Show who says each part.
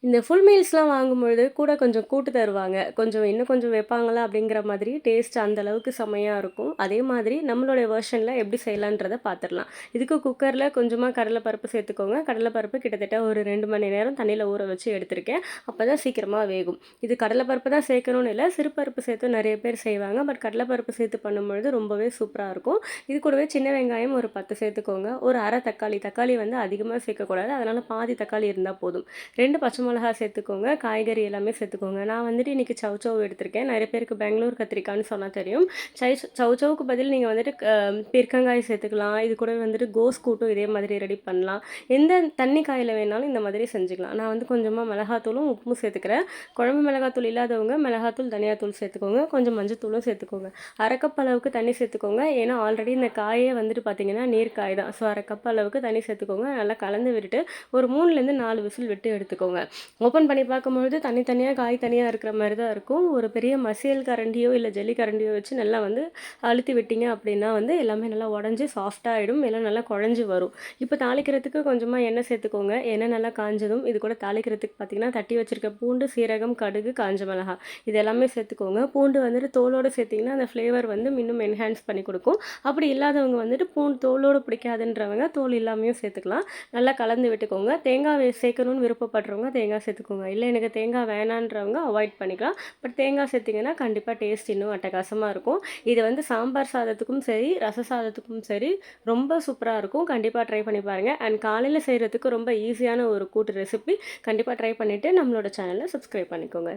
Speaker 1: இந்த ஃபுல் மீல்ஸ்லாம் வாங்கும்பொழுது கூட கொஞ்சம் கூட்டு தருவாங்க. கொஞ்சம் இன்னும் கொஞ்சம் வைப்பாங்களா அப்படிங்கிற மாதிரி டேஸ்ட் அந்த அளவுக்கு செம்மையா இருக்கும். அதே மாதிரி நம்மளுடைய வெர்ஷன்ல எப்படி செய்யலான்றத பார்த்துரலாம். இதுக்கு குக்கர்ல கொஞ்சமா கடலை பருப்பு சேர்த்துக்கோங்க. கடலை பருப்பு கிட்டத்தட்ட ஒரு 2 மணி நேரம் தண்ணியில ஊற வச்சு எடுத்திருக்கேன். அப்பதான் சீக்கிரமா வேகும். இது கடலை பருப்பு தான் சேர்க்கணும்னு இல்ல. சிறு பருப்பு சேர்த்து நெறைய பேர் செய்வாங்க. பட் கடலை பருப்பு சேர்த்து பண்ணும்பொழுது ரொம்பவே சூப்பரா இருக்கும். இது கூடவே சின்ன வெங்காயம் ஒரு 10 சேர்த்துக்கோங்க. ஒரு அரை தக்காளி. தக்காளி வந்து அதிகமா சேர்க்கக்கூடாது. அதனால பாதி தக்காளி இருந்தா போதும். 2 பச்சை மிளகா சேர்த்துக்கோங்க. காய்கறி எல்லாமே சேர்த்துக்கோங்க. நான் வந்துட்டு இன்றைக்கி சௌசௌ எடுத்திருக்கேன். நிறைய பேருக்கு பெங்களூர் கத்திரிக்காய்ன்னு சொன்னால் தெரியும். சௌசௌவுக்கு பதில் நீங்கள் வந்துட்டு பீர்க்கங்காய் சேர்த்துக்கலாம். இது கூட வந்துட்டு கோஸ் கூட்டும் இதே மாதிரி ரெடி பண்ணலாம். எந்த தண்ணி காயில் வேணாலும் இந்த மாதிரி செஞ்சுக்கலாம். நான் வந்து கொஞ்சமாக மிளகாத்தூளும் உப்பும் சேர்த்துக்கிறேன். குழம்பு மிளகாத்தூள் இல்லாதவங்க மிளகாத்தூள் தனியாத்தூள் சேர்த்துக்கோங்க. கொஞ்சம் மஞ்சத்தூளும் சேர்த்துக்கோங்க. அரை கப் அளவுக்கு தண்ணி சேர்த்துக்கோங்க. ஏன்னா ஆல்ரெடி இந்த காயே வந்துட்டு பார்த்தீங்கன்னா நீர் காய் தான். ஸோ அரை கப் அளவுக்கு தண்ணி சேர்த்துக்கோங்க. நல்லா கலந்து விட்டுட்டு ஒரு 3லேருந்து 4 விசில் விட்டு எடுத்துக்கோங்க. ஓப்பன் பண்ணி பார்க்கும்பொழுது தனித்தனியாக காய் தனியாக இருக்கிற மாதிரி தான் இருக்கும். ஒரு பெரிய மசியல் கரண்டியோ இல்லை ஜல்லி கரண்டியோ வச்சு நல்லா வந்து அழுத்தி விட்டீங்க அப்படின்னா வந்து எல்லாமே நல்லா உடஞ்சி சாஃப்டாகிடும். எல்லாம் நல்லா குழஞ்சி வரும். இப்போ தாளிக்கிறதுக்கு கொஞ்சமாக எண்ணெய் சேர்த்துக்கோங்க. எண்ணெய் நல்லா காஞ்சதும் இது கூட தாளிக்கிறதுக்கு பார்த்தீங்கன்னா தட்டி வச்சுருக்க பூண்டு, சீரகம், கடுகு, காஞ்ச மிளகா இது எல்லாமே சேர்த்துக்கோங்க. பூண்டு வந்துட்டு தோலோடு சேர்த்திங்கன்னா அந்த ஃப்ளேவர் வந்து இன்னும் என்ஹான்ஸ் பண்ணி கொடுக்கும். அப்படி இல்லாதவங்க வந்துட்டு பூண்டு தோலோடு பிடிக்காதுன்றவங்க தோல் இல்லாமையும் சேர்த்துக்கலாம். நல்லா கலந்து விட்டுக்கோங்க. தேங்காய் சேர்க்கணும்னு விருப்பப்படுறவங்க தேங்காய் சேர்த்துக்கோங்க. இல்லை எனக்கு தேங்காய் வேணான்றவங்க அவாய்ட் பண்ணிக்கலாம். பட் தேங்காய் சேர்த்திங்கன்னா கண்டிப்பாக டேஸ்ட் இன்னும் அட்டகாசமாக இருக்கும். இது வந்து சாம்பார் சாதத்துக்கும் சரி, ரச சாதத்துக்கும் சரி ரொம்ப சூப்பராக இருக்கும். கண்டிப்பாக ட்ரை பண்ணி பாருங்கள். அண்ட் காலையில் செய்கிறதுக்கு ரொம்ப ஈஸியான ஒரு கூட்டு ரெசிபி. கண்டிப்பாக ட்ரை பண்ணிவிட்டு நம்மளோட சேனலை சப்ஸ்கிரைப் பண்ணிக்கோங்க.